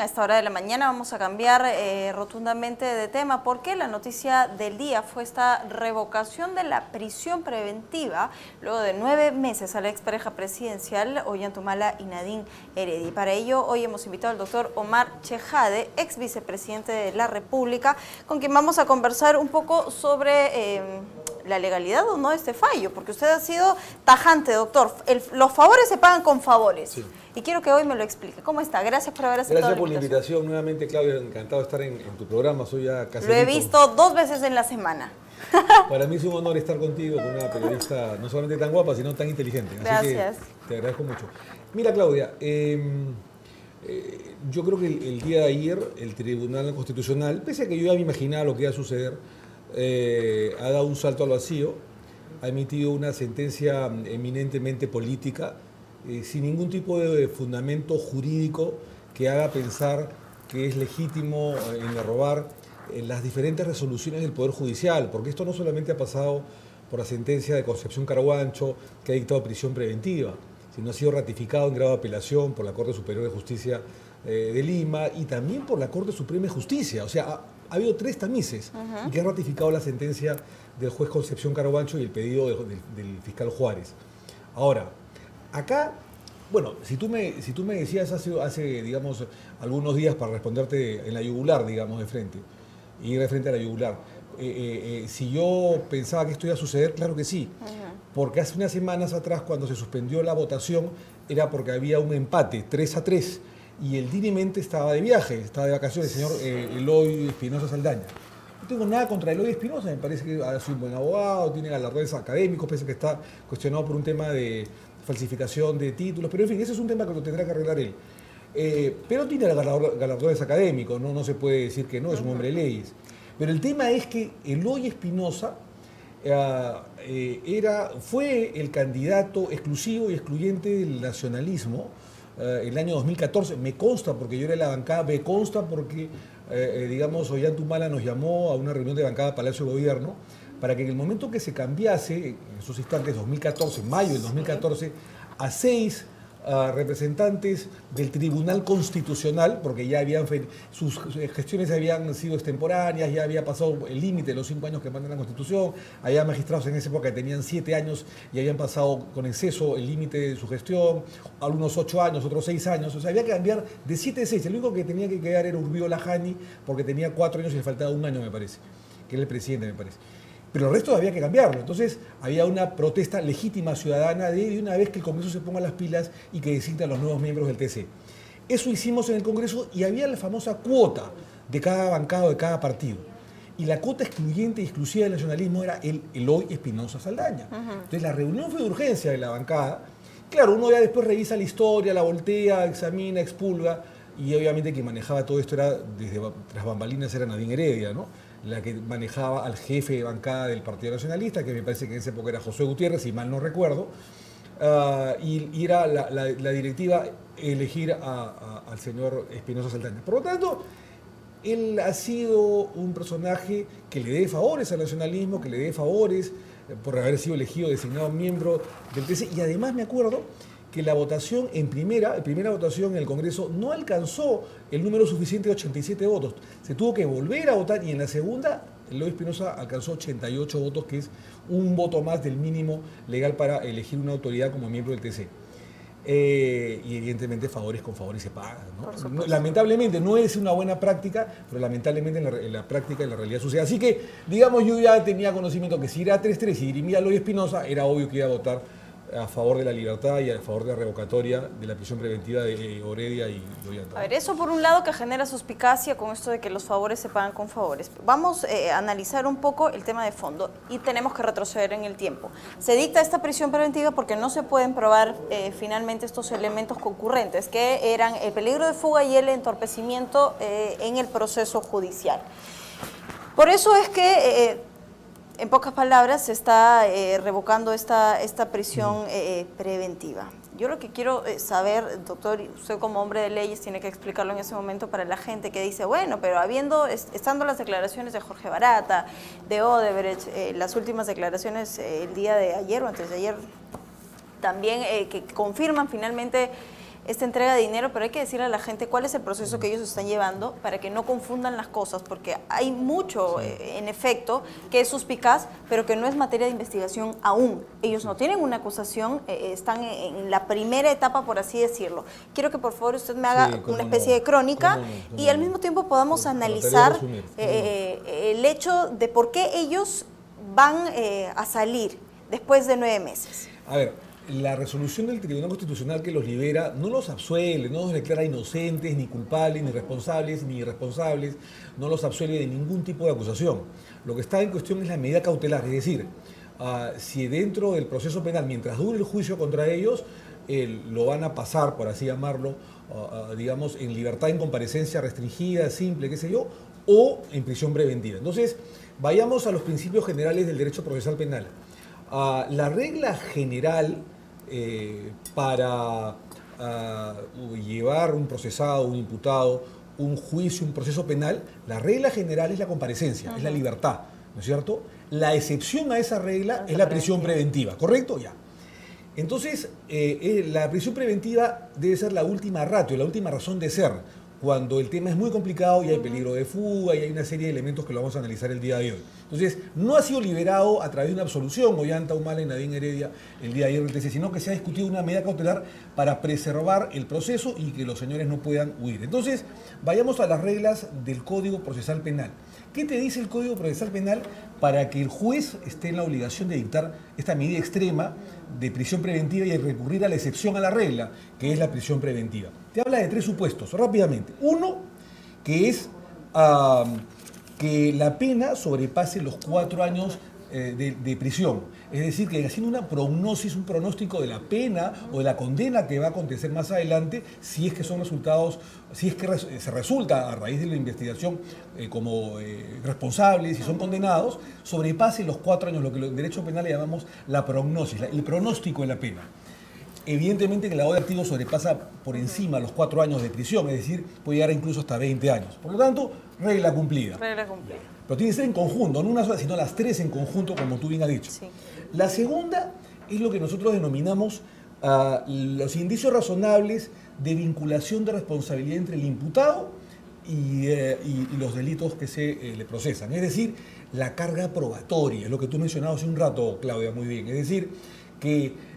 a esta hora de la mañana vamos a cambiar rotundamente de tema porque la noticia del día fue esta revocación de la prisión preventiva luego de 9 meses a la expareja presidencial Ollantumala y Nadine Heredia. Y para ello hoy hemos invitado al doctor Omar Chejade, ex vicepresidente de la República, con quien vamos a conversar un poco sobre la legalidad o no de este fallo, porque usted ha sido tajante, doctor. Los favores se pagan con favores. Sí. Y quiero que hoy me lo explique. ¿Cómo está? Gracias por haber aceptado. Gracias por la invitación nuevamente, Claudia. Encantado de estar en tu programa. Soy ya casi. Lo he visto 2 veces en la semana. Para mí es un honor estar contigo, con una periodista no solamente tan guapa, sino tan inteligente. Gracias. Así que te agradezco mucho. Mira, Claudia, yo creo que el día de ayer el Tribunal Constitucional, pese a que yo ya me imaginaba lo que iba a suceder, ha dado un salto al vacío, ha emitido una sentencia eminentemente política, sin ningún tipo de fundamento jurídico que haga pensar que es legítimo enarrobar las diferentes resoluciones del Poder Judicial, porque esto no solamente ha pasado por la sentencia de Concepción Caraguancho, que ha dictado prisión preventiva, sino ha sido ratificado en grado de apelación por la Corte Superior de Justicia de Lima y también por la Corte Suprema de Justicia. O sea, ha habido 3 tamices y que han ratificado la sentencia del juez Concepción Caraguancho y el pedido del fiscal Juárez. Ahora, acá, bueno, si tú me decías hace, digamos, algunos días para responderte en la yugular, digamos, de frente, ir de frente a la yugular, si yo pensaba que esto iba a suceder, claro que sí, porque hace unas semanas atrás, cuando se suspendió la votación, era porque había un empate, 3-3, y el dirimente estaba de viaje, estaba de vacaciones, el señor Eloy Espinosa Saldaña. No tengo nada contra Eloy Espinosa, me parece que es un buen abogado, tiene galardones académicos, pese a que está cuestionado por un tema de falsificación de títulos, pero en fin, ese es un tema que lo tendrá que arreglar él. Pero tiene galardones académicos, no se puede decir que no, es un hombre de leyes. Pero el tema es que Eloy Espinosa fue el candidato exclusivo y excluyente del nacionalismo el año 2014. Me consta porque yo era de la bancada, me consta porque, digamos, Ollantumala nos llamó a una reunión de bancada Palacio de Gobierno para que en el momento que se cambiase, en esos instantes, 2014, mayo del 2014, a 6 representantes del Tribunal Constitucional, porque ya sus gestiones habían sido extemporáneas, ya había pasado el límite de los 5 años que manda la Constitución, había magistrados en esa época que tenían 7 años y habían pasado con exceso el límite de su gestión, algunos 8 años, otros 6 años, o sea, había que cambiar de 7 a 6, el único que tenía que quedar era Urbio Lajani, porque tenía 4 años y le faltaba 1 año, me parece, que era el presidente, me parece. Pero el resto había que cambiarlo. Entonces había una protesta legítima ciudadana de una vez que el Congreso se ponga las pilas y que designe a los nuevos miembros del TC. Eso hicimos en el Congreso y había la famosa cuota de cada bancado, de cada partido. Y la cuota excluyente y exclusiva del nacionalismo era el Eloy Espinosa Saldaña. Entonces la reunión fue de urgencia de la bancada. Claro, uno ya después revisa la historia, la voltea, examina, expulga, y obviamente quien manejaba todo esto era, desde tras bambalinas, era Nadine Heredia, ¿no? La que manejaba al jefe de bancada del Partido Nacionalista, que me parece que en esa época era José Gutiérrez, si mal no recuerdo, y era la directiva elegir al señor Espinosa Saldaña. Por lo tanto, él ha sido un personaje que le dé favores al nacionalismo, que le dé favores por haber sido elegido, designado miembro del TC, y además me acuerdo que la votación primera votación en el Congreso no alcanzó el número suficiente de 87 votos. Se tuvo que volver a votar y en la segunda, Eloy Espinosa alcanzó 88 votos, que es un voto más del mínimo legal para elegir una autoridad como miembro del TC. Y evidentemente favores con favores se pagan, ¿no? Lamentablemente no es una buena práctica, pero lamentablemente en la práctica, en la realidad sucede. Así que, digamos, yo ya tenía conocimiento que si era 3-3 y dirimía Eloy Espinosa, era obvio que iba a votar a favor de la libertad y a favor de la revocatoria de la prisión preventiva de Heredia y Ollantumala. A ver, eso por un lado que genera suspicacia con esto de que los favores se pagan con favores. Vamos a analizar un poco el tema de fondo y tenemos que retroceder en el tiempo. Se dicta esta prisión preventiva porque no se pueden probar finalmente estos elementos concurrentes, que eran el peligro de fuga y el entorpecimiento en el proceso judicial. Por eso es que en pocas palabras, se está revocando esta prisión preventiva. Yo lo que quiero saber, doctor, usted como hombre de leyes tiene que explicarlo en ese momento para la gente que dice, bueno, pero estando las declaraciones de Jorge Barata, de Odebrecht, las últimas declaraciones el día de ayer o antes de ayer, también que confirman finalmente esta entrega de dinero, pero hay que decirle a la gente cuál es el proceso que ellos están llevando para que no confundan las cosas, porque hay mucho, en efecto, que es suspicaz, pero que no es materia de investigación aún. Ellos no tienen una acusación, están en la primera etapa, por así decirlo. Quiero que por favor usted me haga una especie de crónica y al mismo tiempo podamos analizar el hecho de por qué ellos van a salir después de 9 meses. A ver, la resolución del Tribunal Constitucional que los libera no los absuelve, no los declara inocentes, ni culpables, ni responsables, ni irresponsables, no los absuelve de ningún tipo de acusación. Lo que está en cuestión es la medida cautelar, es decir, si dentro del proceso penal, mientras dure el juicio contra ellos, lo van a pasar, por así llamarlo, digamos, en libertad en comparecencia restringida, simple, qué sé yo, o en prisión preventiva. Entonces, vayamos a los principios generales del derecho procesal penal. La regla general para llevar un procesado, un imputado, un juicio, un proceso penal, la regla general es la comparecencia, es la libertad, ¿no es cierto? La excepción a esa regla es la prisión preventiva, ¿correcto? Ya. Entonces, la prisión preventiva debe ser la última ratio, la última razón de ser, cuando el tema es muy complicado y hay peligro de fuga y hay una serie de elementos que lo vamos a analizar el día de hoy. Entonces, no ha sido liberado a través de una absolución, Ollanta Humala y Nadine Heredia el día de ayer del TC, sino que se ha discutido una medida cautelar para preservar el proceso y que los señores no puedan huir. Entonces, vayamos a las reglas del Código Procesal Penal. ¿Qué te dice el Código Procesal Penal para que el juez esté en la obligación de dictar esta medida extrema de prisión preventiva y recurrir a la excepción a la regla, que es la prisión preventiva? Te habla de 3 supuestos, rápidamente. Uno, que es que la pena sobrepase los 4 años de prisión. Es decir, que haciendo una prognosis, un pronóstico de la pena o de la condena que va a acontecer más adelante, si es que son resultados, si es que se resulta a raíz de la investigación como responsables, si son condenados, sobrepase los 4 años, lo que en derecho penal le llamamos la prognosis, el pronóstico de la pena. Evidentemente que la OE de activos sobrepasa por encima los 4 años de prisión, es decir, puede llegar incluso hasta 20 años. Por lo tanto, regla cumplida. Regla cumplida. Pero tiene que ser en conjunto, no una sola, sino las 3 en conjunto, como tú bien has dicho. Sí. La segunda es lo que nosotros denominamos los indicios razonables de vinculación de responsabilidad entre el imputado y los delitos que se le procesan. Es decir, la carga probatoria, es lo que tú mencionabas hace un rato, Claudia, muy bien. Es decir, que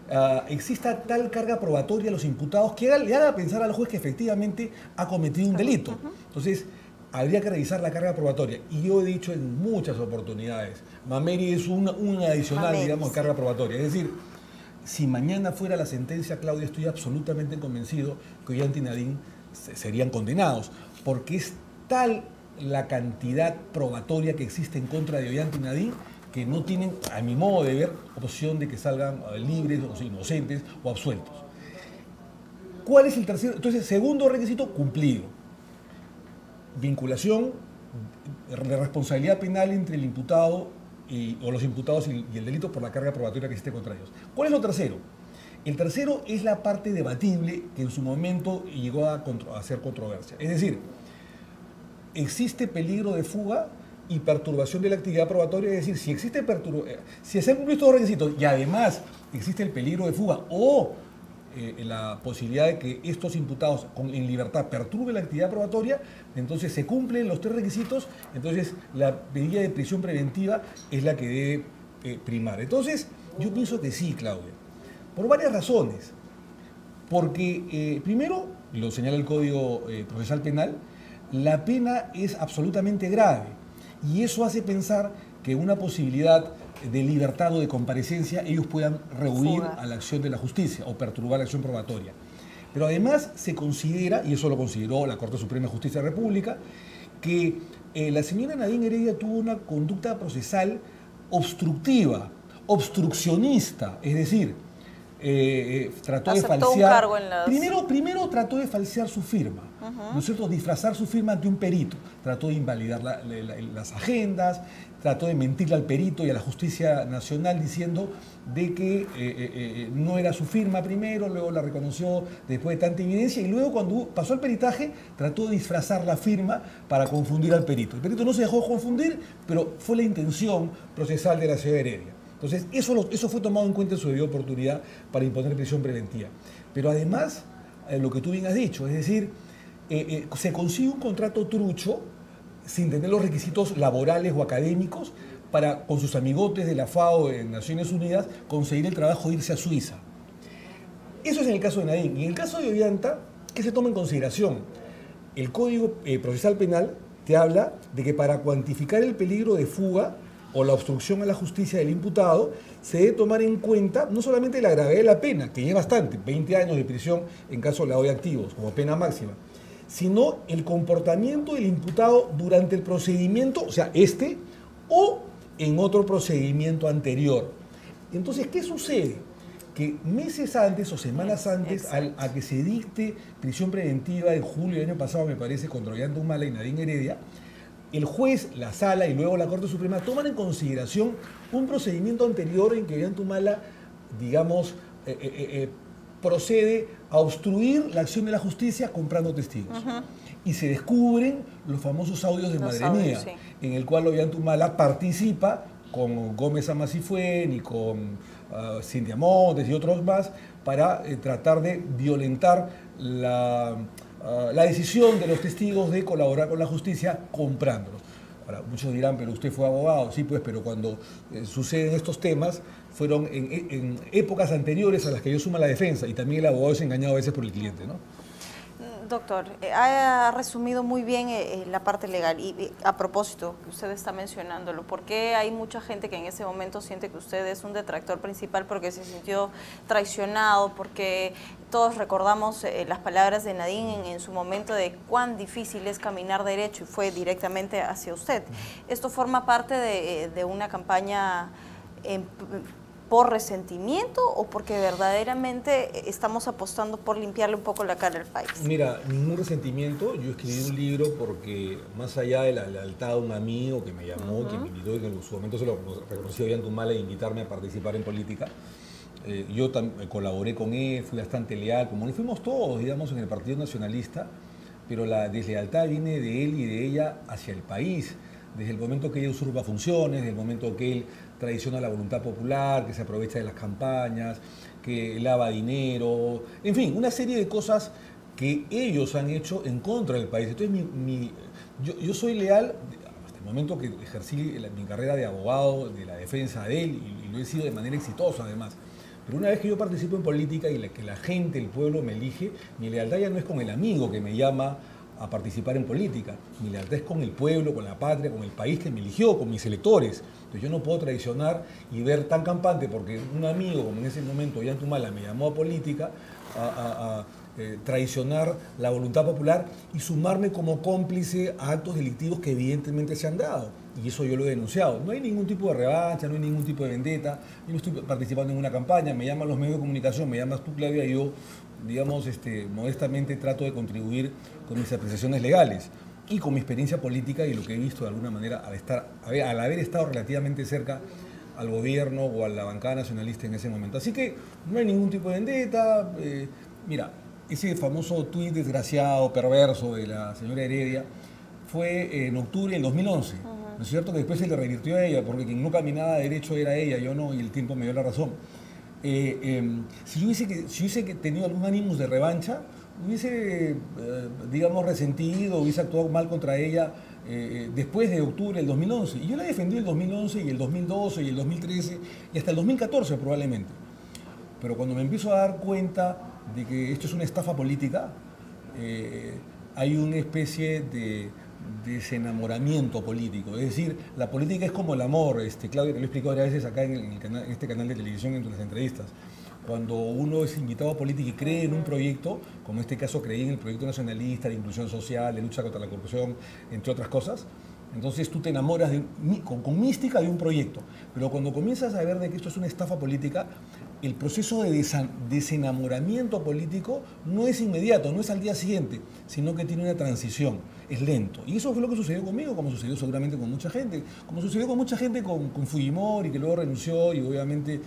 exista tal carga probatoria a los imputados que le haga pensar al juez que efectivamente ha cometido un delito. Entonces, habría que revisar la carga probatoria. Y yo he dicho en muchas oportunidades, Mameri es un adicional, digamos, de carga probatoria. Es decir, si mañana fuera la sentencia, Claudia, estoy absolutamente convencido que Ollanta y Nadine serían condenados, porque es tal la cantidad probatoria que existe en contra de Ollanta y Nadine que no tienen, a mi modo de ver, opción de que salgan libres, o inocentes o absueltos. ¿Cuál es el tercero? Entonces, segundo requisito, cumplido. Vinculación de responsabilidad penal entre el imputado o los imputados y el delito por la carga probatoria que existe contra ellos. ¿Cuál es lo tercero? El tercero es la parte debatible que en su momento llegó a ser controversia. Es decir, existe peligro de fuga y perturbación de la actividad probatoria, es decir, si existe si se han cumplido estos dos requisitos y además existe el peligro de fuga o la posibilidad de que estos imputados en libertad perturben la actividad probatoria, entonces se cumplen los 3 requisitos, entonces la medida de prisión preventiva es la que debe primar. Entonces, yo pienso que sí, Claudia, por varias razones. Porque, primero, lo señala el Código Procesal Penal, la pena es absolutamente grave y eso hace pensar que una posibilidad de libertad o de comparecencia ellos puedan rehuir a la acción de la justicia o perturbar la acción probatoria. Pero además se considera, y eso lo consideró la Corte Suprema de Justicia de la República, que la señora Nadine Heredia tuvo una conducta procesal obstructiva, obstruccionista, es decir, trató de falsear. Un cargo en las... Primero trató de falsear su firma, ¿no es cierto? Disfrazar su firma ante un perito. Trató de invalidar las agendas, trató de mentirle al perito y a la Justicia Nacional diciendo de que no era su firma primero, luego la reconoció después de tanta evidencia y luego cuando pasó al peritaje trató de disfrazar la firma para confundir al perito. El perito no se dejó confundir, pero fue la intención procesal de la señora Heredia. Entonces, eso fue tomado en cuenta en su debida oportunidad para imponer prisión preventiva. Pero además, lo que tú bien has dicho, es decir, se consigue un contrato trucho sin tener los requisitos laborales o académicos para, con sus amigotes de la FAO en Naciones Unidas, conseguir el trabajo de irse a Suiza. Eso es en el caso de Nadine. Y en el caso de Ollanta, ¿qué se toma en consideración? El Código Procesal Penal te habla de que para cuantificar el peligro de fuga o la obstrucción a la justicia del imputado, se debe tomar en cuenta no solamente la gravedad de la pena, que es bastante, 20 años de prisión en caso de lavado de activos, como pena máxima, sino el comportamiento del imputado durante el procedimiento, o sea, o en otro procedimiento anterior. Entonces, ¿qué sucede? Que meses antes o semanas antes a que se dicte prisión preventiva en julio del año pasado, me parece, contra Ollanta Humala y Nadine Heredia, el juez, la sala y luego la Corte Suprema toman en consideración un procedimiento anterior en que Ollanta Humala, digamos, procede a obstruir la acción de la justicia comprando testigos. Y se descubren los famosos audios de Madre Mía, sí, en el cual Ollanta Humala participa con Gómez Amasifuen y con Cintia Montes y otros más para tratar de violentar la decisión de los testigos de colaborar con la justicia comprándolos. Ahora, muchos dirán, pero usted fue abogado. Sí, pues, pero cuando suceden estos temas, fueron en épocas anteriores a las que yo suma la defensa, y también el abogado es engañado a veces por el cliente, ¿no? Doctor, ha resumido muy bien la parte legal y a propósito, que usted está mencionándolo, ¿por qué hay mucha gente que en ese momento siente que usted es un detractor principal porque se sintió traicionado? Porque todos recordamos las palabras de Nadine en su momento de cuán difícil es caminar derecho y fue directamente hacia usted. ¿Esto forma parte de una campaña por resentimiento o porque verdaderamente estamos apostando por limpiarle un poco la cara al país? Mira, ningún resentimiento. Yo escribí un libro porque más allá de la lealtad de un amigo que me llamó, que me invitó y que en su momento se lo reconocí a Ollanta Humala e invitarme a participar en política, yo colaboré con él, fui bastante leal, como lo fuimos todos, digamos, en el Partido Nacionalista, pero la deslealtad viene de él y de ella hacia el país. Desde el momento que ella usurpa funciones, desde el momento que él traiciona la voluntad popular, que se aprovecha de las campañas, que lava dinero, en fin, una serie de cosas que ellos han hecho en contra del país. Entonces, yo soy leal hasta el momento que ejercí mi carrera de abogado, de la defensa de él, y lo he sido de manera exitosa además. Pero una vez que yo participo en política y que la gente, el pueblo me elige, mi lealtad ya no es con el amigo que me llama a participar en política. Mi lealtad es con el pueblo, con la patria, con el país que me eligió, con mis electores. Entonces yo no puedo traicionar y ver tan campante porque un amigo, como en ese momento Ollanta Humala, me llamó a política, a traicionar la voluntad popular y sumarme como cómplice a actos delictivos que evidentemente se han dado. Y eso yo lo he denunciado. No hay ningún tipo de revancha, no hay ningún tipo de vendetta. Yo no estoy participando en una campaña, me llaman los medios de comunicación, me llamas tú, Claudia, y yo, digamos, modestamente trato de contribuir con mis apreciaciones legales y con mi experiencia política y lo que he visto de alguna manera al haber estado relativamente cerca al gobierno o a la bancada nacionalista en ese momento. Así que no hay ningún tipo de vendetta. Mira, ese famoso tuit desgraciado, perverso de la señora Heredia fue en octubre del 2011. ¿No es cierto? Que después se le revirtió a ella, porque quien no caminaba derecho era ella, yo no, y el tiempo me dio la razón. Si yo hubiese tenido algún ánimo de revancha, hubiese, digamos, resentido, hubiese actuado mal contra ella después de octubre del 2011. Y yo la defendí el 2011 y el 2012 y el 2013 y hasta el 2014 probablemente. Pero cuando me empiezo a dar cuenta de que esto es una estafa política, hay una especie de desenamoramiento político. Es decir, la política es como el amor. Claudia, te lo he explicado varias veces acá en este canal de televisión en las entrevistas. Cuando uno es invitado a política y cree en un proyecto, como en este caso creí en el proyecto nacionalista de inclusión social, de lucha contra la corrupción, entre otras cosas, entonces tú te enamoras con mística de un proyecto. Pero cuando comienzas a ver de que esto es una estafa política, el proceso de desenamoramiento político no es inmediato, no es al día siguiente, sino que tiene una transición, es lento. Y eso fue lo que sucedió conmigo, como sucedió seguramente con mucha gente, como sucedió con mucha gente con Fujimori, que luego renunció y obviamente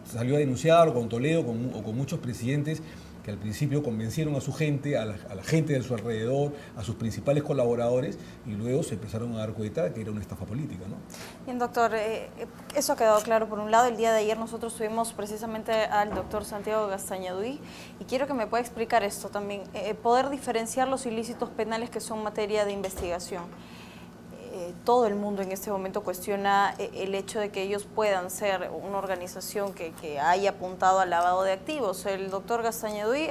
salió a denunciar, o con Toledo, o con muchos presidentes que al principio convencieron a su gente, a la gente de su alrededor, a sus principales colaboradores, y luego se empezaron a dar cuenta de que era una estafa política, ¿no? Bien, doctor, eso ha quedado claro por un lado. El día de ayer nosotros tuvimos precisamente al doctor Santiago Gastañaduy, y quiero que me pueda explicar esto también, poder diferenciar los ilícitos penales que son materia de investigación. Todo el mundo en este momento cuestiona el hecho de que ellos puedan ser una organización que haya apuntado al lavado de activos. El doctor Gastañaduy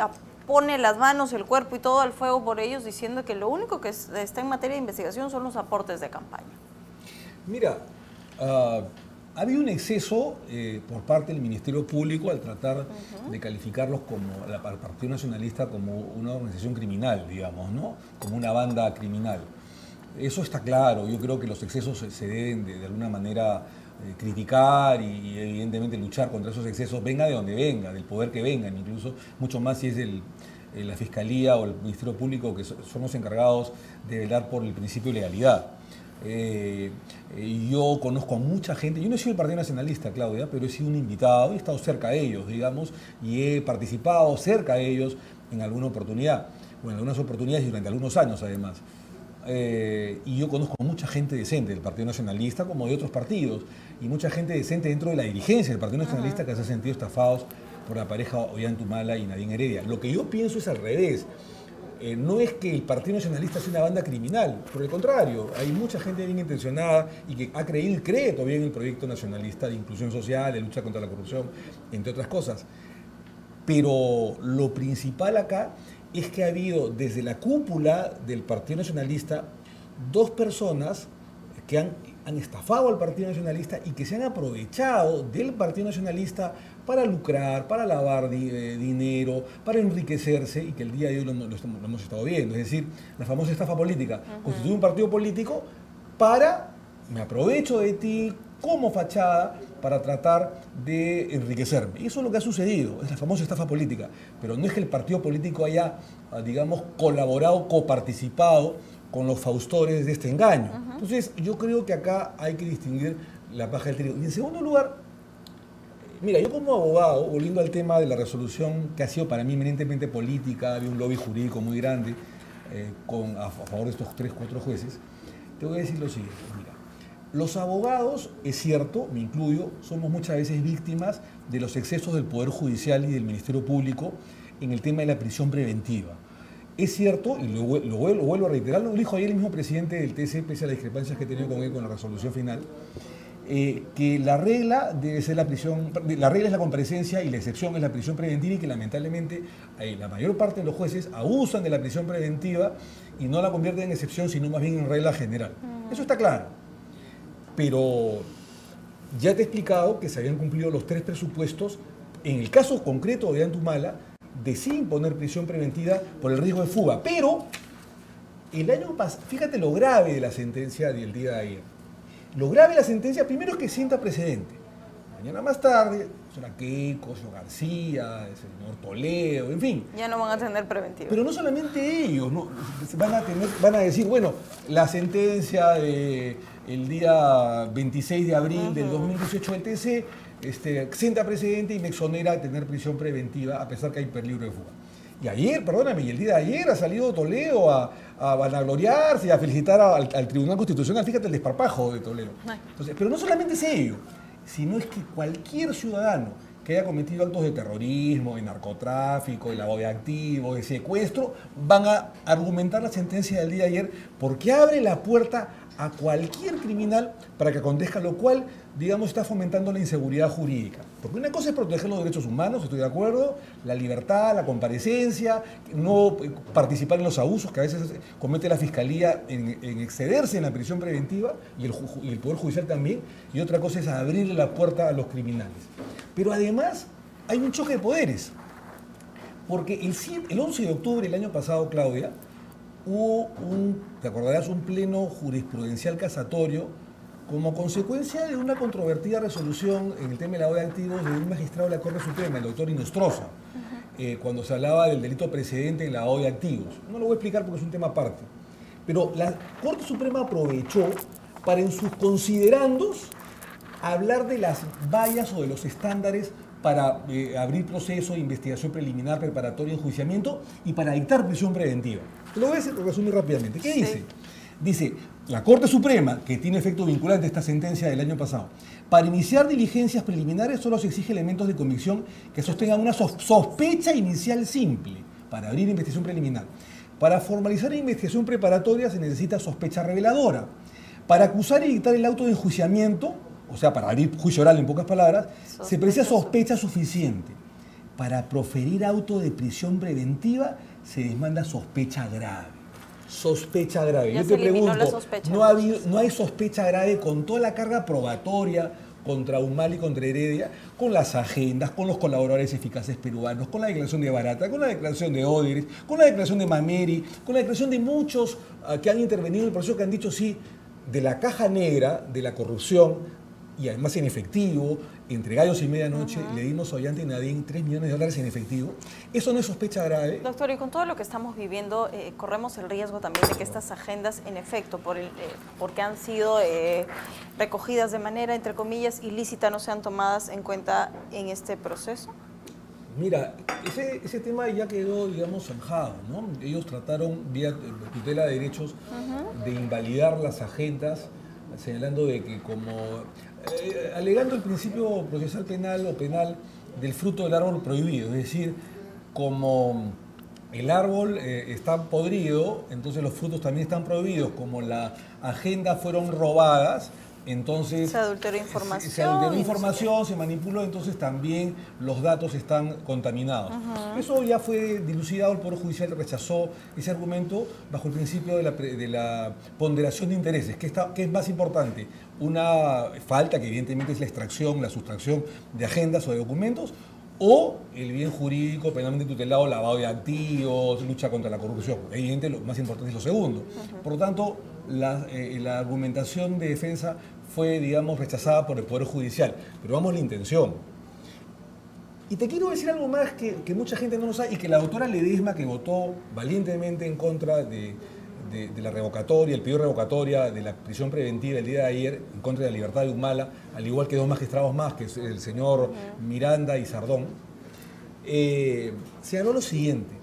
pone las manos, el cuerpo y todo al fuego por ellos, diciendo que lo único que está en materia de investigación son los aportes de campaña. Mira, ha habido un exceso por parte del Ministerio Público al tratar de calificarlos como, al Partido Nacionalista, como una organización criminal, digamos, ¿no? Como una banda criminal. Eso está claro. Yo creo que los excesos se deben de alguna manera criticar y evidentemente luchar contra esos excesos, venga de donde venga, del poder que vengan, incluso mucho más si es la Fiscalía o el Ministerio Público, que son los encargados de velar por el principio de legalidad. Yo conozco a mucha gente, yo no he sido del Partido Nacionalista, Claudia, pero he sido un invitado y he estado cerca de ellos, digamos, y he participado cerca de ellos en alguna oportunidad, o en algunas oportunidades y durante algunos años además. Y yo conozco a mucha gente decente del Partido Nacionalista como de otros partidos, y mucha gente decente dentro de la dirigencia del Partido Nacionalista que se ha sentido estafados por la pareja Ollantumala y Nadine Heredia. Lo que yo pienso es al revés. No es que el Partido Nacionalista sea una banda criminal, por el contrario, hay mucha gente bien intencionada y que ha creído y cree todavía en el proyecto nacionalista de inclusión social, de lucha contra la corrupción, entre otras cosas. Pero lo principal acá es que ha habido desde la cúpula del Partido Nacionalista dos personas que han estafado al Partido Nacionalista y que se han aprovechado del Partido Nacionalista para lucrar, para lavar dinero, para enriquecerse, y que el día de hoy lo hemos estado viendo. Es decir, la famosa estafa política. Constituye un partido político para, me aprovecho de ti como fachada para tratar de enriquecerme. Y eso es lo que ha sucedido, es la famosa estafa política. Pero no es que el partido político haya, digamos, colaborado, coparticipado con los faustores de este engaño. Entonces, yo creo que acá hay que distinguir la paja del trigo. Y en segundo lugar, mira, yo como abogado, volviendo al tema de la resolución que ha sido para mí eminentemente política, había un lobby jurídico muy grande a favor de estos 3-4 jueces, te voy a decir lo siguiente. Mira, los abogados, es cierto, me incluyo, somos muchas veces víctimas de los excesos del Poder Judicial y del Ministerio Público en el tema de la prisión preventiva. Es cierto, y lo vuelvo a reiterar, lo dijo ayer el mismo presidente del TC, pese a las discrepancias que he tenido con él con la resolución final, que la regla debe ser la prisión, la regla es la comparecencia y la excepción es la prisión preventiva, y que lamentablemente la mayor parte de los jueces abusan de la prisión preventiva y no la convierten en excepción, sino más bien en regla general. Eso está claro. Pero ya te he explicado que se habían cumplido los 3 presupuestos, en el caso concreto de Ollantumala, de sí imponer prisión preventiva por el riesgo de fuga. Pero el año pasado, fíjate lo grave de la sentencia del día de ayer. Lo grave de la sentencia, primero, es que sienta precedente. Mañana más tarde, señora Keiko, señor García, el señor Toledo, en fin. Ya no van a tener preventiva. Pero no solamente ellos, ¿no? Van a decir, bueno, la sentencia del día 26 de abril del 2018 del TC sienta precedente y me exonera de tener prisión preventiva a pesar que hay peligro de fuga. Y ayer, perdóname, y el día de ayer ha salido Toledo a vanagloriarse y a felicitar al Tribunal Constitucional. Fíjate el desparpajo de Toledo. Entonces, pero no solamente es ello, sino es que cualquier ciudadano que haya cometido actos de terrorismo, de narcotráfico, de lavado de activos, de secuestro, van a argumentar la sentencia del día de ayer porque abre la puerta a cualquier criminal para que acontezca, lo cual, digamos, está fomentando la inseguridad jurídica. Porque una cosa es proteger los derechos humanos, estoy de acuerdo, la libertad, la comparecencia, no participar en los abusos que a veces comete la Fiscalía en excederse en la prisión preventiva y el Poder Judicial también, y otra cosa es abrirle la puerta a los criminales. Pero además hay un choque de poderes, porque el 11 de octubre del año pasado, Claudia, hubo te acordarás, un pleno jurisprudencial casatorio como consecuencia de una controvertida resolución en el tema del lavado de activos de un magistrado de la Corte Suprema, el doctor Inostroza, cuando se hablaba del delito precedente en lavado de activos. No lo voy a explicar porque es un tema aparte. Pero la Corte Suprema aprovechó para, en sus considerandos, hablar de las vallas o de los estándares para abrir proceso de investigación preliminar, preparatoria, enjuiciamiento y para dictar prisión preventiva. Te lo voy a resumir rápidamente. ¿Qué dice? Sí. Dice, la Corte Suprema, que tiene efecto vinculante esta sentencia del año pasado, para iniciar diligencias preliminares solo se exige elementos de convicción que sostengan una sospecha inicial simple para abrir investigación preliminar. Para formalizar investigación preparatoria se necesita sospecha reveladora. Para acusar y dictar el auto de enjuiciamiento, o sea, para abrir juicio oral en pocas palabras, se precisa sospecha suficiente. Para proferir auto de prisión preventiva se demanda sospecha grave. Sospecha grave. Ya Yo se te eliminó la pregunto, sospecha, no hay sospecha grave con toda la carga probatoria contra Humala y contra Heredia, con las agendas, con los colaboradores eficaces peruanos, con la declaración de Barata, con la declaración de Oderet, con la declaración de Mameri, con la declaración de muchos que han intervenido en el proceso, que han dicho sí, de la caja negra de la corrupción, y además en efectivo, entre gallos y medianoche, le dimos a Ollanta y Nadine $3 millones en efectivo. Eso no es sospecha grave. Doctor, y con todo lo que estamos viviendo, corremos el riesgo también de que estas agendas, en efecto, porque han sido recogidas de manera, entre comillas, ilícita, no sean tomadas en cuenta en este proceso. Mira, ese tema ya quedó, digamos, zanjado, ¿no? Ellos trataron, vía tutela de derechos, de invalidar las agendas, señalando de que alegando el principio procesal penal o penal del fruto del árbol prohibido, es decir, como el árbol está podrido, entonces los frutos también están prohibidos, como la agenda fueron robadas, entonces se adulteró información. Se adulteró información, se manipuló, entonces también los datos están contaminados. Eso ya fue dilucidado, el Poder Judicial rechazó ese argumento bajo el principio de la ponderación de intereses. ¿Qué es más importante? Una falta, que evidentemente es la extracción, la sustracción de agendas o de documentos, o el bien jurídico penalmente tutelado, lavado de activos, lucha contra la corrupción. Evidentemente lo más importante es lo segundo. Por lo tanto, la argumentación de defensa fue, digamos, rechazada por el Poder Judicial. Pero vamos a la intención. Y te quiero decir algo más que mucha gente no lo sabe, y que la doctora Ledesma, que votó valientemente en contra de la revocatoria, el pedido de revocatoria de la prisión preventiva el día de ayer, en contra de la libertad de Humala, al igual que dos magistrados más, que es el señor Miranda y Sardón, señaló lo siguiente: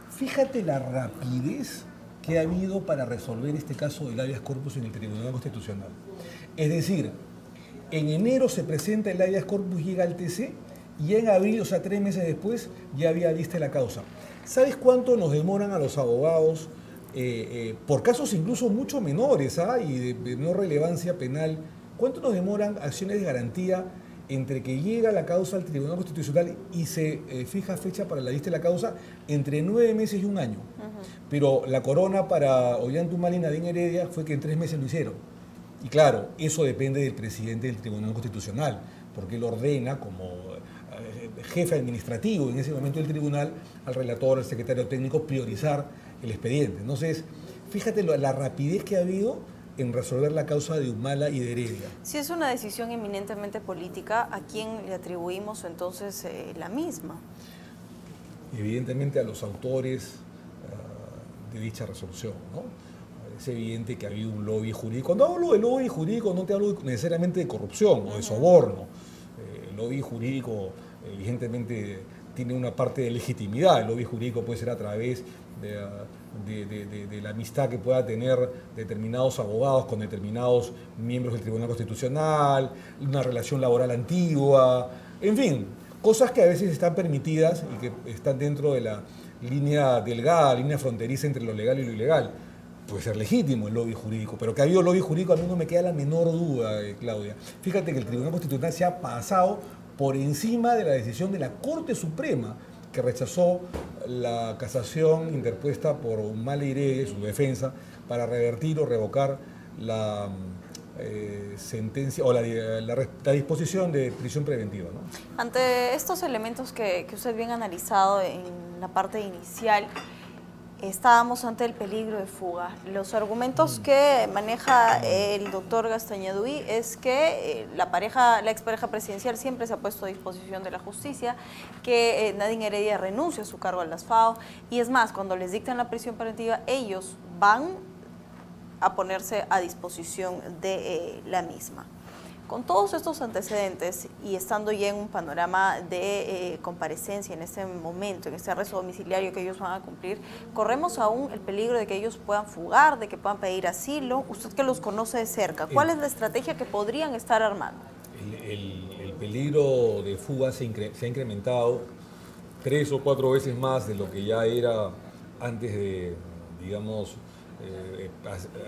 fíjate la rapidez que ha habido para resolver este caso del habeas corpus en el Tribunal Constitucional. Es decir, en enero se presenta el habeas corpus, llega al TC, y en abril, o sea, 3 meses después, ya había vista la causa. ¿Sabes cuánto nos demoran a los abogados por casos incluso mucho menores y de no relevancia penal? ¿Cuánto nos demoran acciones de garantía entre que llega la causa al Tribunal Constitucional y se fija fecha para la vista de la causa? Entre 9 meses y 1 año. Pero la corona para Ollanta Humala y Nadine Heredia fue que en 3 meses lo hicieron. Y claro, eso depende del presidente del Tribunal Constitucional, porque él ordena como jefe administrativo en ese momento del tribunal al relator, al secretario técnico, priorizar el expediente. Entonces, fíjate la rapidez que ha habido en resolver la causa de Humala y de Heredia. Si es una decisión eminentemente política, ¿a quién le atribuimos entonces la misma? Evidentemente a los autores de dicha resolución, ¿no? Es evidente que ha habido un lobby jurídico. Cuando hablo de lobby jurídico no te hablo necesariamente de corrupción o de soborno. El lobby jurídico evidentemente tiene una parte de legitimidad. El lobby jurídico puede ser a través de la amistad que pueda tener determinados abogados con determinados miembros del Tribunal Constitucional, una relación laboral antigua, en fin, cosas que a veces están permitidas y que están dentro de la línea delgada, línea fronteriza entre lo legal y lo ilegal. Puede ser legítimo el lobby jurídico, pero que ha habido lobby jurídico a mí no me queda la menor duda, Claudia. Fíjate que el Tribunal Constitucional se ha pasado por encima de la decisión de la Corte Suprema, que rechazó la casación interpuesta por Humala y Heredia y su defensa para revertir o revocar la sentencia o la disposición de prisión preventiva, ¿no? Ante estos elementos que usted bien ha analizado en la parte inicial, estábamos ante el peligro de fuga. Los argumentos que maneja el doctor Gastañaduy es que la expareja presidencial siempre se ha puesto a disposición de la justicia, que Nadine Heredia renuncia a su cargo a las FAO, y es más, cuando les dictan la prisión preventiva, ellos van a ponerse a disposición de la misma. Con todos estos antecedentes y estando ya en un panorama de comparecencia en este momento, en este arresto domiciliario que ellos van a cumplir, ¿corremos aún el peligro de que ellos puedan fugar, de que puedan pedir asilo? Usted que los conoce de cerca, ¿cuál es la estrategia que podrían estar armando? El peligro de fuga se ha incrementado 3 o 4 veces más de lo que ya era antes de, digamos,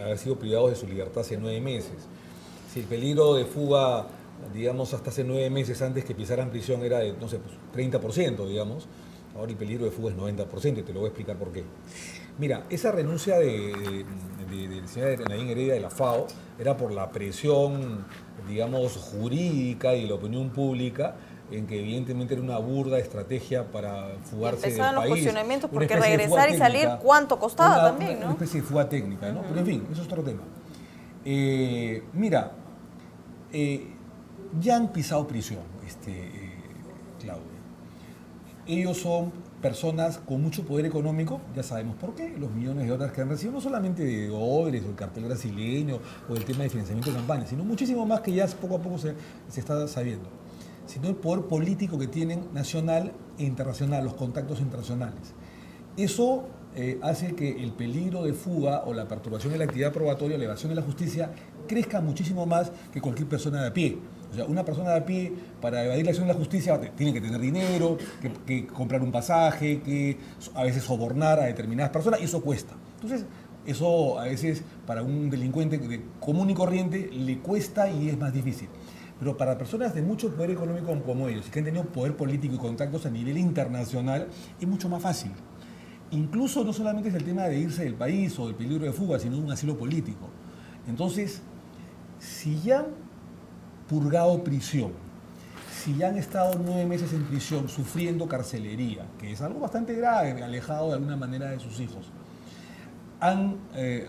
haber sido privados de su libertad hace 9 meses. Si el peligro de fuga, digamos, hasta hace 9 meses antes que pisaran prisión era de, no sé, pues 30%, digamos, ahora el peligro de fuga es 90% y te lo voy a explicar por qué. Mira, esa renuncia del señor Nadine Heredia de la FAO era por la presión, digamos, jurídica y la opinión pública, en que evidentemente era una burda estrategia para fugarse del país. Empezaban los cuestionamientos porque regresar y salir, ¿cuánto costaba también, no? Una especie de fuga técnica, ¿no? Pero en fin, eso es otro tema. Mira, ya han pisado prisión, Claudia. Ellos son personas con mucho poder económico, ya sabemos por qué, los millones de dólares que han recibido, no solamente de Odebrecht o el cartel brasileño o el tema de financiamiento de campaña, sino muchísimo más que ya poco a poco se está sabiendo, sino el poder político que tienen nacional e internacional, los contactos internacionales. Eso hace que el peligro de fuga o la perturbación de la actividad probatoria, la evasión de la justicia, crezca muchísimo más que cualquier persona de a pie. O sea, una persona de a pie, para evadir la acción de la justicia, tiene que tener dinero, que comprar un pasaje, que a veces sobornar a determinadas personas, y eso cuesta. Entonces, eso a veces para un delincuente común y corriente le cuesta y es más difícil. Pero para personas de mucho poder económico como ellos, que han tenido poder político y contactos a nivel internacional, es mucho más fácil. Incluso no solamente es el tema de irse del país o del peligro de fuga, sino de un asilo político. Entonces, si ya han purgado prisión, si ya han estado 9 meses en prisión sufriendo carcelería, que es algo bastante grave, alejado de alguna manera de sus hijos, han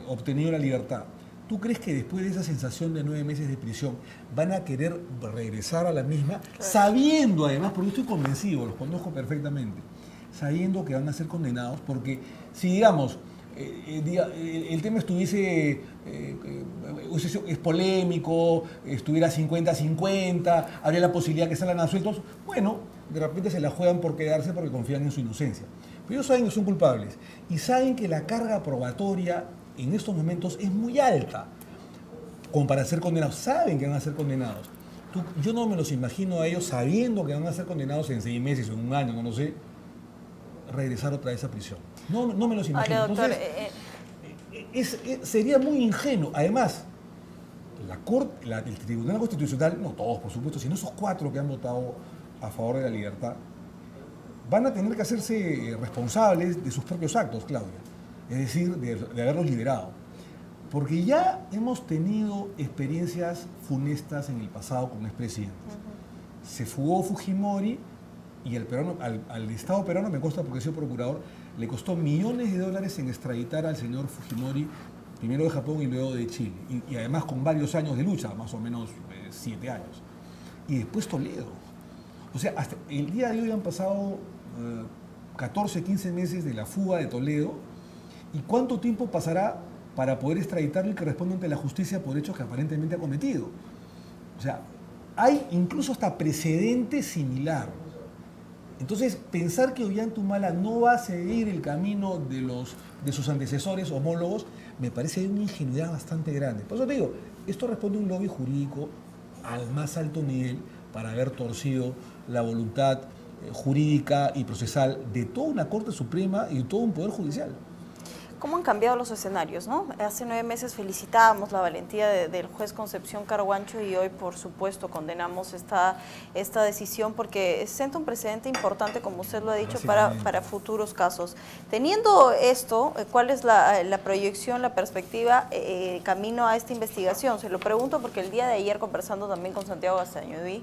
obtenido la libertad, ¿tú crees que después de esa sensación de 9 meses de prisión van a querer regresar a la misma, sabiendo además, porque yo estoy convencido, los conozco perfectamente, sabiendo que van a ser condenados? Porque si, digamos, el tema estuviese, es polémico, estuviera 50-50, habría la posibilidad que salgan absueltos, bueno, de repente se la juegan por quedarse porque confían en su inocencia. Pero ellos saben que son culpables y saben que la carga probatoria en estos momentos es muy alta como para ser condenados. Saben que van a ser condenados. Yo no me los imagino a ellos sabiendo que van a ser condenados en 6 meses o en un año, no lo sé, regresar otra vez a prisión. No me los imagino. Ahora, doctor, entonces, sería muy ingenuo. Además, el Tribunal Constitucional, no todos por supuesto, sino esos 4 que han votado a favor de la libertad, van a tener que hacerse responsables de sus propios actos, Claudia. Es decir, de haberlos liberado. Porque ya hemos tenido experiencias funestas en el pasado con expresidentes. Se fugó Fujimori y al Estado peruano, me consta porque soy procurador, le costó millones de dólares en extraditar al señor Fujimori, primero de Japón y luego de Chile. Y además con varios años de lucha, más o menos 7 años. Y después Toledo. O sea, hasta el día de hoy han pasado 14, 15 meses de la fuga de Toledo. ¿Y cuánto tiempo pasará para poder extraditarlo y que responda ante la justicia por hechos que aparentemente ha cometido? O sea, hay incluso hasta precedente similar. Entonces, pensar que Ollanta no va a seguir el camino de sus antecesores homólogos, me parece una ingenuidad bastante grande. Por eso te digo, esto responde a un lobby jurídico al más alto nivel para haber torcido la voluntad jurídica y procesal de toda una Corte Suprema y de todo un Poder Judicial. ¿Cómo han cambiado los escenarios, no? Hace 9 meses felicitábamos la valentía del juez Concepción Carguancho y hoy, por supuesto, condenamos esta decisión porque sienta un precedente importante, como usted lo ha dicho, para futuros casos. Teniendo esto, ¿cuál es la proyección, la perspectiva camino a esta investigación? Se lo pregunto porque el día de ayer, conversando también con Santiago Gastañuí,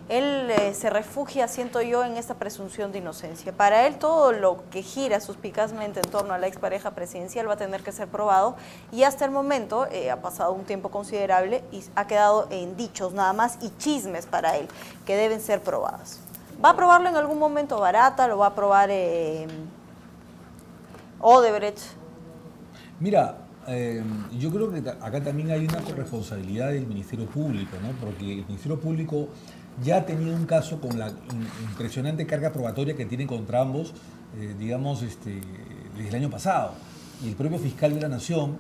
él se refugia, siento yo, en esta presunción de inocencia. Para él todo lo que gira suspicazmente en torno a la expareja presidencial va a tener que ser probado y hasta el momento ha pasado un tiempo considerable y ha quedado en dichos nada más y chismes para él que deben ser probados. ¿Va a probarlo en algún momento Barata? ¿Lo va a probar Odebrecht? Mira, Yo creo que acá también hay una corresponsabilidad del Ministerio Público, ¿no? Porque el Ministerio Público ya ha tenido un caso con la impresionante carga probatoria que tiene contra ambos, digamos, desde el año pasado. Y el propio fiscal de la Nación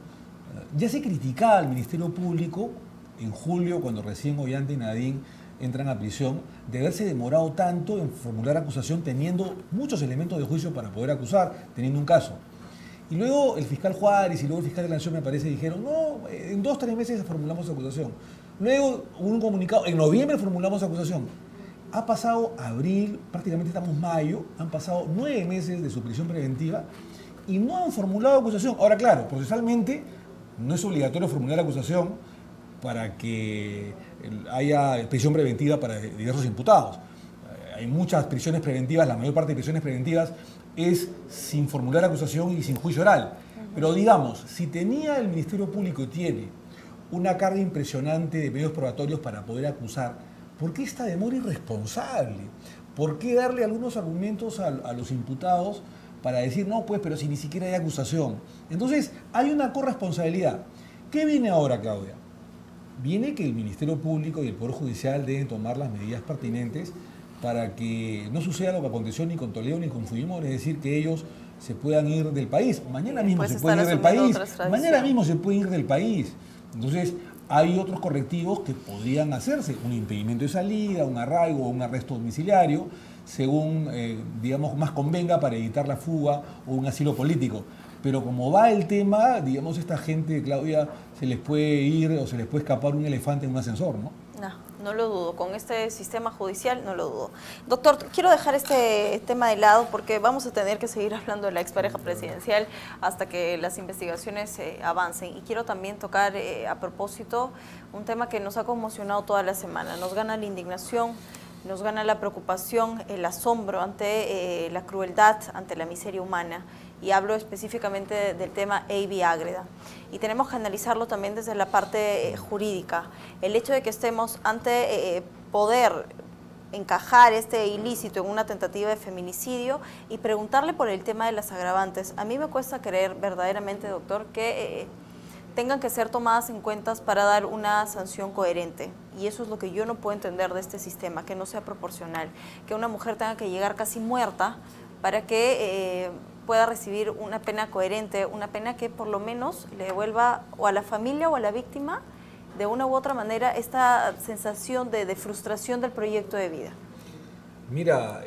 ya se criticaba al Ministerio Público en julio, cuando recién Ollanta y Nadine entran a prisión, de haberse demorado tanto en formular acusación teniendo muchos elementos de juicio para poder acusar, teniendo un caso. Y luego el fiscal Juárez y luego el fiscal de la Nación, me parece, dijeron, no, en 2 o 3 meses formulamos acusación. Luego hubo un comunicado, en noviembre formulamos acusación. Ha pasado abril, prácticamente estamos mayo, han pasado 9 meses de su prisión preventiva y no han formulado acusación. Ahora, claro, procesalmente no es obligatorio formular acusación para que haya prisión preventiva para diversos imputados. Hay muchas prisiones preventivas, la mayor parte de prisiones preventivas es sin formular acusación y sin juicio oral. Pero digamos, si tenía el Ministerio Público y tiene una carga impresionante de medios probatorios para poder acusar, ¿por qué esta demora irresponsable? ¿Por qué darle algunos argumentos a los imputados para decir, no, pues, pero si ni siquiera hay acusación? Entonces, hay una corresponsabilidad. ¿Qué viene ahora, Claudia? Viene que el Ministerio Público y el Poder Judicial deben tomar las medidas pertinentes para que no suceda lo que aconteció ni con Toledo ni con Fujimori, es decir, que ellos se puedan ir del país. Mañana mismo se pueden ir del país. Mañana mismo se pueden ir del país. Entonces, hay otros correctivos que podrían hacerse, un impedimento de salida, un arraigo o un arresto domiciliario, según, digamos, más convenga para evitar la fuga o un asilo político. Pero como va el tema, digamos, esta gente, Claudia, se les puede ir o se les puede escapar un elefante en un ascensor, ¿no? No lo dudo. Con este sistema judicial no lo dudo. Doctor, quiero dejar este tema de lado porque vamos a tener que seguir hablando de la expareja presidencial hasta que las investigaciones avancen. Y quiero también tocar a propósito un tema que nos ha conmocionado toda la semana. Nos gana la indignación, nos gana la preocupación, el asombro ante la crueldad, ante la miseria humana. Y hablo específicamente del tema Evi Ágreda. Y tenemos que analizarlo también desde la parte jurídica. El hecho de que estemos ante poder encajar este ilícito en una tentativa de feminicidio y preguntarle por el tema de las agravantes. A mí me cuesta creer verdaderamente, doctor, que tengan que ser tomadas en cuenta para dar una sanción coherente. Y eso es lo que yo no puedo entender de este sistema, que no sea proporcional. Que una mujer tenga que llegar casi muerta para que pueda recibir una pena coherente, una pena que por lo menos le devuelva o a la familia o a la víctima de una u otra manera esta sensación de frustración del proyecto de vida. Mira,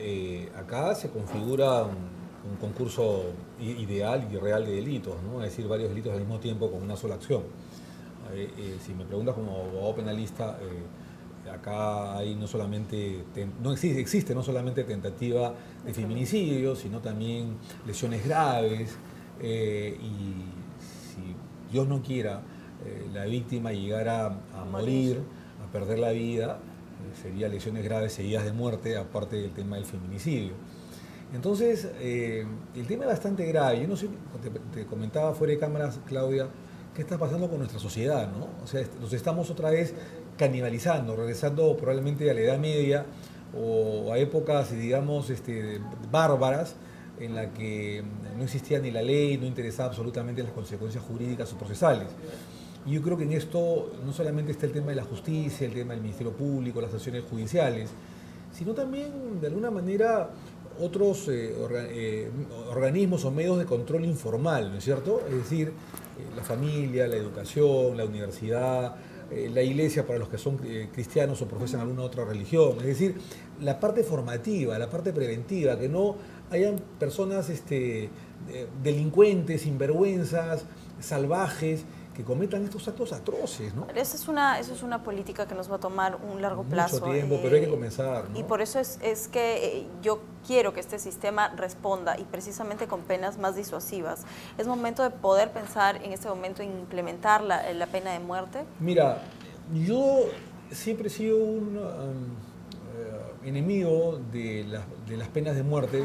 acá se configura un concurso ideal y real de delitos, ¿no? Es decir, varios delitos al mismo tiempo con una sola acción. Si me preguntas como abogado penalista, acá hay no solamente, existe no solamente tentativa de feminicidio, sino también lesiones graves, y si Dios no quiera, la víctima llegara a morir, a perder la vida, sería lesiones graves seguidas de muerte, aparte del tema del feminicidio. Entonces, el tema es bastante grave. Yo no sé, te comentaba fuera de cámaras, Claudia, qué está pasando con nuestra sociedad, ¿no? O sea, nos estamos otra vez canibalizando, regresando probablemente a la Edad Media o a épocas, digamos, bárbaras, en la que no existía ni la ley, no interesaba absolutamente las consecuencias jurídicas o procesales. Y yo creo que en esto no solamente está el tema de la justicia, el tema del Ministerio Público, las acciones judiciales, sino también, de alguna manera, otros organismos o medios de control informal, ¿no es cierto? Es decir, la familia, la educación, la universidad, la iglesia para los que son cristianos o profesan alguna otra religión. Es decir, la parte formativa, la parte preventiva, que no hayan personas delincuentes, sinvergüenzas, salvajes, que cometan estos actos atroces, ¿no? Esa es una política que nos va a tomar un largo plazo. Mucho tiempo, pero hay que comenzar, ¿no? Y por eso es que yo quiero que este sistema responda, y precisamente con penas más disuasivas. Es momento de poder pensar en este momento en implementar la pena de muerte. Mira, yo siempre he sido un enemigo de las penas de muerte,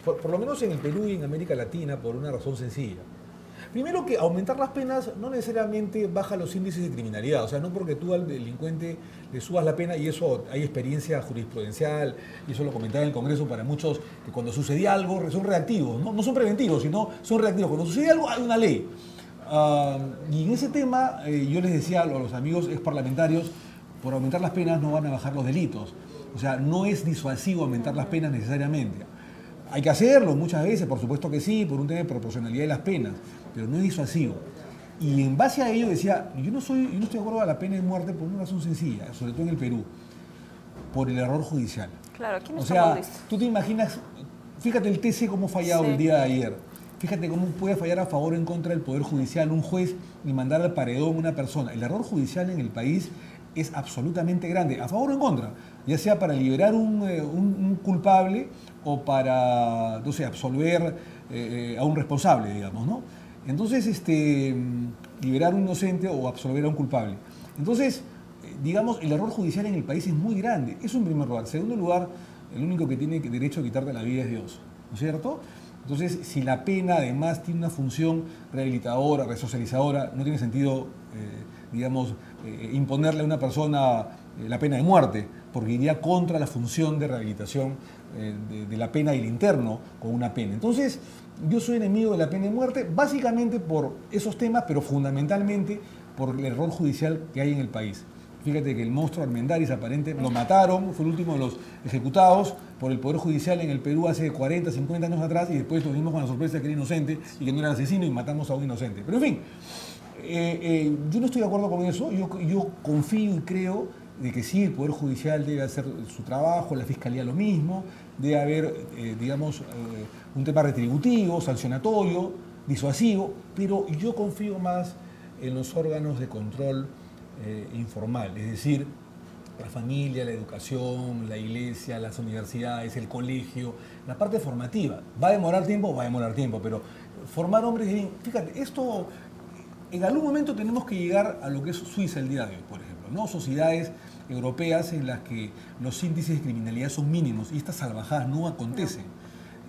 por lo menos en el Perú y en América Latina, por una razón sencilla. Primero, que aumentar las penas no necesariamente baja los índices de criminalidad. O sea, no porque tú al delincuente le subas la pena, y eso hay experiencia jurisprudencial, y eso lo comentaba en el Congreso para muchos, que cuando sucedía algo son reactivos, no son preventivos, sino son reactivos. Cuando sucede algo hay una ley. Y en ese tema yo les decía a los amigos ex parlamentarios, por aumentar las penas no van a bajar los delitos. O sea, no es disuasivo aumentar las penas necesariamente. Hay que hacerlo muchas veces, por supuesto que sí, por un tema de proporcionalidad de las penas, pero no es disuasivo. Y en base a ello decía, yo no estoy de acuerdo a la pena de muerte por una razón sencilla, sobre todo en el Perú, por el error judicial. Claro, aquí no O estamos sea, listos. tú te imaginas, fíjate el TC cómo ha fallado el día de ayer. Fíjate cómo puede fallar a favor o en contra del Poder Judicial un juez y mandar al paredón una persona. El error judicial en el país es absolutamente grande, a favor o en contra, ya sea para liberar un culpable o para, no sé, absolver a un responsable, digamos, ¿no? Entonces, liberar a un inocente o absolver a un culpable. Entonces, digamos, el error judicial en el país es muy grande. Eso en primer lugar. En segundo lugar, el único que tiene derecho a quitarte la vida es Dios, ¿no es cierto? Entonces, si la pena además tiene una función rehabilitadora, resocializadora, no tiene sentido, digamos, imponerle a una persona la pena de muerte, porque iría contra la función de rehabilitación de la pena y el interno con una pena. Entonces, yo soy enemigo de la pena de muerte, básicamente por esos temas, pero fundamentalmente por el error judicial que hay en el país. Fíjate que el monstruo Armendáriz aparentemente lo mataron, fue el último de los ejecutados por el Poder Judicial en el Perú hace 40, 50 años atrás, y después nos dimos con la sorpresa de que era inocente y que no era asesino y matamos a un inocente. Pero en fin, yo no estoy de acuerdo con eso, yo confío y creo de que sí, el Poder Judicial debe hacer su trabajo, la Fiscalía lo mismo, debe haber, digamos, un tema retributivo, sancionatorio, disuasivo, pero yo confío más en los órganos de control informal, es decir, la familia, la educación, la iglesia, las universidades, el colegio, la parte formativa. ¿Va a demorar tiempo? Va a demorar tiempo, pero formar hombres de bien. Fíjate, esto, en algún momento tenemos que llegar a lo que es Suiza el día de hoy, por ejemplo, ¿no? Sociedades europeas en las que los índices de criminalidad son mínimos y estas salvajadas no acontecen.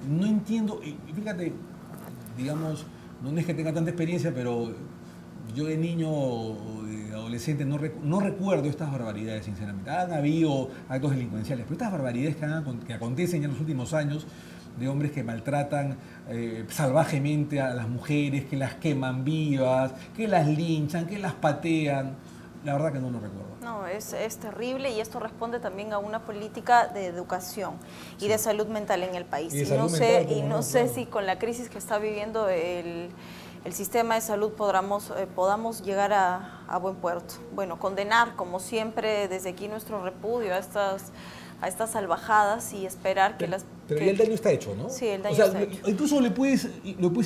No entiendo, fíjate, digamos, no es que tenga tanta experiencia, pero yo de niño o de adolescente no recuerdo estas barbaridades, sinceramente. Han habido actos delincuenciales, pero estas barbaridades que acontecen ya en los últimos años, de hombres que maltratan salvajemente a las mujeres, que las queman vivas, que las linchan, que las patean, la verdad que no lo recuerdo. No, es terrible, y esto responde también a una política de educación y de salud mental en el país. Y no sé si con la crisis que está viviendo el sistema de salud podamos llegar a buen puerto. Bueno, condenar, como siempre, desde aquí nuestro repudio a estas salvajadas y esperar que las... Pero ya el daño está hecho, ¿no? Sí, el daño está hecho. Incluso le puedes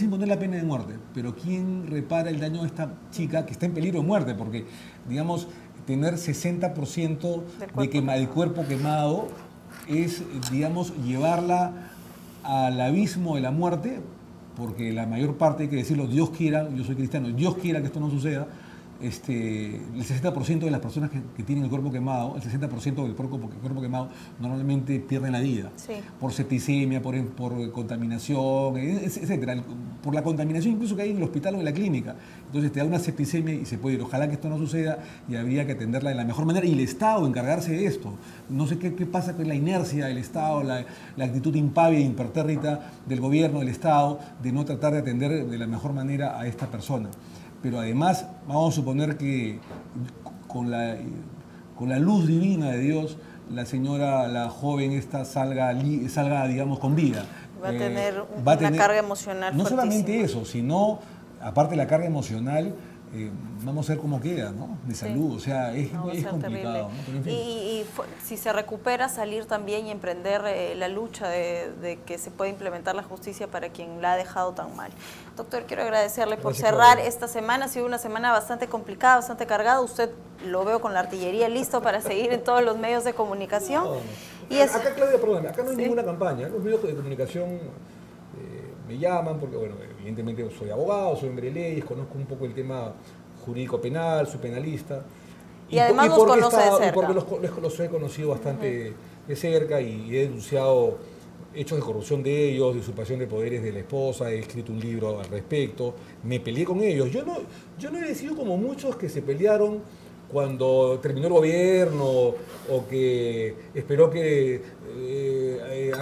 imponer la pena de muerte, pero ¿quién repara el daño a esta chica que está en peligro de muerte? Porque, digamos, tener 60% de cuerpo quemado es, digamos, llevarla al abismo de la muerte, porque la mayor parte, hay que decirlo, Dios quiera, yo soy cristiano, Dios quiera que esto no suceda, el 60% de las personas que tienen el cuerpo quemado, el 60% del cuerpo quemado normalmente pierden la vida. Sí. Por septicemia, por contaminación, etcétera. Por la contaminación incluso que hay en el hospital o en la clínica. Entonces te da una septicemia y se puede ir. Ojalá que esto no suceda y habría que atenderla de la mejor manera. Y el Estado encargarse de esto. No sé qué pasa con la inercia del Estado, la actitud impávida e impertérrita del gobierno, del Estado, de no tratar de atender de la mejor manera a esta persona. Pero además, vamos a suponer que con la luz divina de Dios, la joven esta salga, digamos, con vida. Va a tener una carga emocional no fuertísima. solamente eso, sino, aparte de la carga emocional, vamos a ver cómo queda, ¿no? De salud, o sea, es complicado, ¿no? Pero en fin. Y si se recupera, salir también y emprender la lucha de que se pueda implementar la justicia para quien la ha dejado tan mal. Doctor, quiero agradecerle por cerrar esta semana. Ha sido una semana bastante complicada, bastante cargada. Usted lo veo con la artillería listo para seguir en todos los medios de comunicación. Acá, Claudia, perdón, acá no hay ninguna campaña. Los medios de comunicación me llaman porque, bueno, evidentemente soy abogado, soy hombre de leyes, conozco un poco el tema jurídico penal, soy penalista. Y además los conoce de cerca. Y porque los he conocido bastante de cerca y he denunciado hechos de corrupción de ellos, de usurpación de poderes de la esposa, he escrito un libro al respecto, me peleé con ellos. Yo no he sido como muchos que se pelearon cuando terminó el gobierno o que esperó que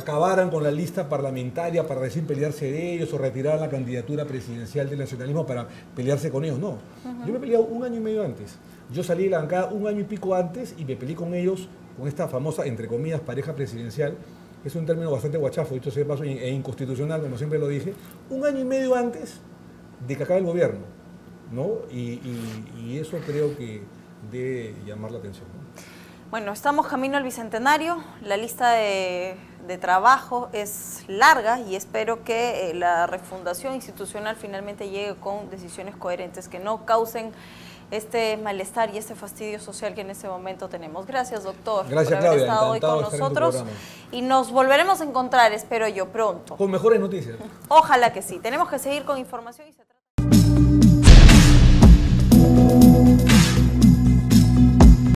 acabaran con la lista parlamentaria para recién pelearse de ellos o retiraran la candidatura presidencial del nacionalismo para pelearse con ellos. No, yo me he peleado 1 año y medio antes. Yo salí de la bancada 1 año y pico antes y me peleé con ellos, con esta famosa, entre comillas, pareja presidencial. Es un término bastante guachafo, dicho sea de paso, e inconstitucional, como siempre lo dije. 1 año y medio antes de que acabe el gobierno, ¿no? Y eso creo que debe llamar la atención, ¿no? Bueno, estamos camino al Bicentenario, la lista de trabajo es larga y espero que la refundación institucional finalmente llegue con decisiones coherentes que no causen este malestar y este fastidio social que en este momento tenemos. Gracias, doctor, gracias, por haber Claudia, estado hoy con nosotros y nos volveremos a encontrar, espero yo, pronto. Con mejores noticias. Ojalá que sí. Tenemos que seguir con información y se